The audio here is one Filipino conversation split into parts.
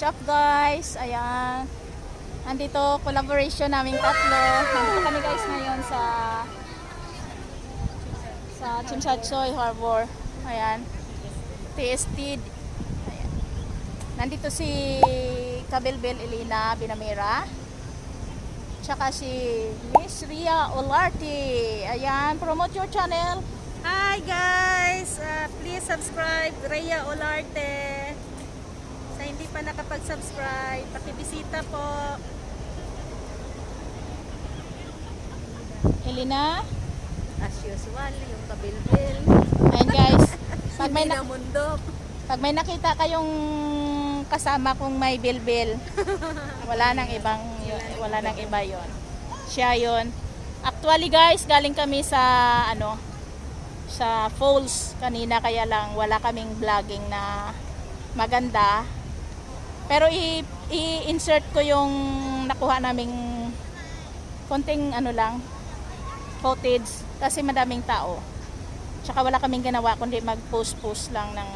What's up guys? Ayan. Nandito collaboration naming tatlo. Nandito kami guys ngayon sa Chimsatsoy Harbor. Ayan. Tasted. Ayan. Nandito si Kabilbil Elena Benamira. Tsaka si Miss Rea Olarte. Ayan, promote your channel. Hi guys! Please subscribe Rea Olarte. Sa hindi pa nakapag-subscribe, pakibisita po. Elena. As usual, yung kabilbil. Ayan guys. Pag may nakita kayong kasama kong may bilbil, wala nang iba yon. Siya yon. Actually guys, galing kami sa sa falls kanina, kaya lang wala kaming vlogging na maganda. Pero i-insert ko yung nakuha naming konting lang footage kasi madaming tao. Tsaka wala kaming ginawa kundi mag-post lang ng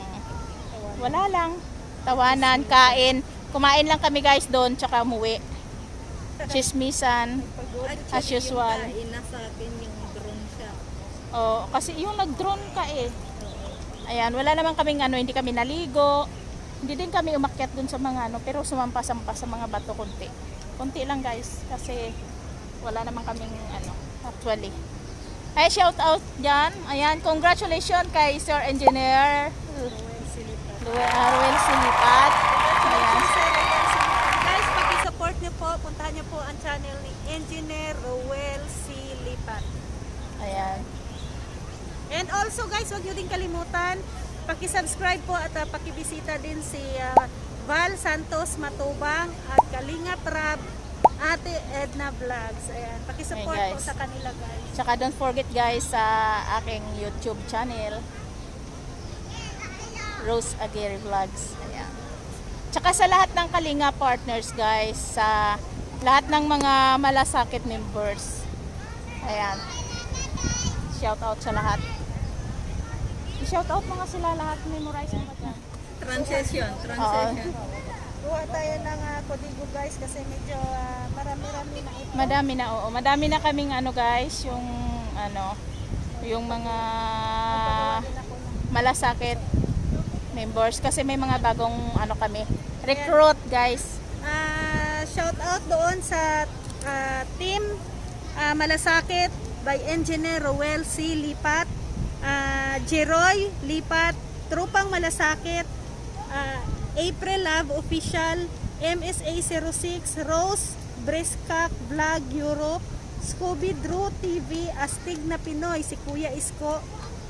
wala lang. Tawanan, kain. Kumain lang kami guys doon, tsaka umuwi. Chismisan, as usual. Nasa akin yung drone siya. Oh, kasi yung nag-drone ka eh. Ayan, wala naman kaming hindi kami naligo. Hindi din kami umakyat dun sa mga pero sumampas-sampas sa mga bato konti. Konti lang guys, kasi wala naman kaming actually. Ay, shout out dyan. Ayan, congratulations kay Sir Engineer Ruel Silipat. Ayan. Guys, pag-support niyo po, puntahan niyo po ang channel ni Engineer Ruel Silipat. Ayan. And also guys, huwag niyo din kalimutan, paki-subscribe po at paki-bisita din si Valsantosmatubang at Kalingaprab, Ate Edna Vlogs. Ayan, paki-support po sa kanila guys. Tsaka don't forget guys sa aking YouTube channel, Rose Aguirre Vlogs. Ayan. Tsaka sa lahat ng Kalinga partners guys, sa lahat ng mga malasakit members. Ayan. Shout out sa lahat. I-shout out mga sila lahat, memorize mo ba dyan? Transition. Kuha tayo ng kodigo guys kasi medyo marami-rami na ito. Madami na, oo. Madami na kaming guys, yung mga malasakit members kasi may mga bagong kami. Recruit guys. Shout out doon sa team Malasakit by Engineer Ruel C. Lipat, Jeroy Lipat, Trupang Malasakit, April Love Official, MSA 06, Rose Breskak Vlog Europe, Scooby Drew TV, Astig na Pinoy, si Kuya Isko,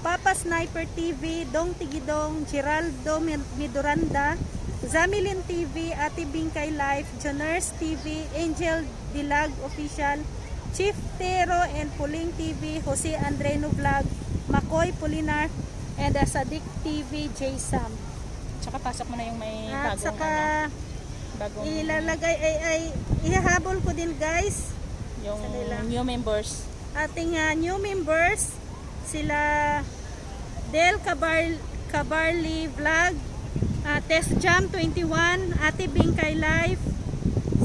Papa Sniper TV, Dong Tigidong, Geraldo Miduranda, Zamilin TV, Ate Bingkay Life, Joners TV, Angel Dilag Official, Chief Tero and Puling TV, Jose Andreno Vlog, Makoy Pulinar, and Sadik TV, J Sam. Tsaka pasok mo na yung may At bagong saka bagong ilalagay ay ihahabol ko din guys yung new members. ating new members, sila Del Cabarli Vlog, Tessjam21, Ate Bingkay Life,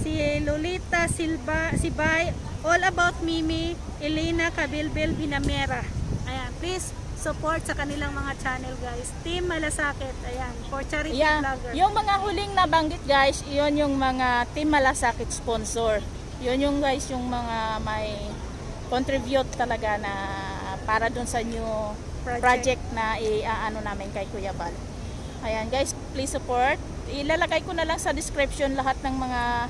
si Lolita Silva, si Bay, All About Mimi, Elena Benamira. Ayan, please support sa kanilang mga channel guys. Team Malasakit, ayan, for charity vlogger. Yung mga huling nabanggit guys, iyon yung mga Team Malasakit sponsor. Yun yung guys, yung mga may contribute talaga na para dun sa new project na namin kay Kuya Bal. Ayan guys, please support. Ilalagay ko na lang sa description lahat ng mga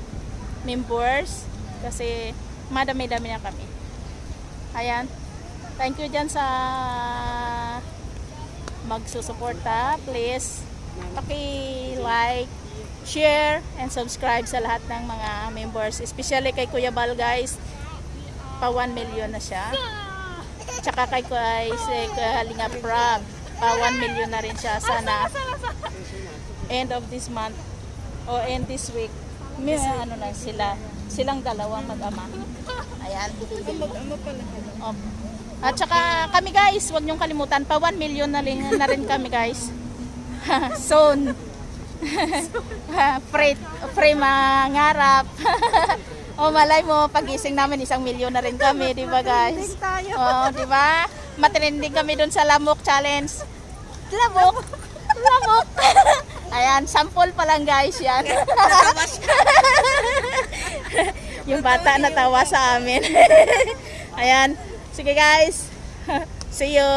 members kasi madami-dami na kami. Ayan. Thank you dyan sa magsusuporta. Please paki-like, share, and subscribe sa lahat ng mga members. Especially kay Kuya Bal guys. Pa 1 million na siya. Tsaka kay kalingaprab. Pa 1 million na rin siya. Sana end of this month o end this week. May silang dalawang mag-ama. Ayan. At saka kami guys, huwag niyong kalimutan, pa 1 million na rin kami guys. Soon. Free mangarap. O malay mo, pagising namin 1 milyon na rin kami, di ba guys? Trending tayo. Oo, di ba? Matrending kami dun sa lamok challenge. Lamok! Lamok! Ayan, sample pa lang guys yan. Yung bata natawa sa amin. Ayan, sige guys. See you!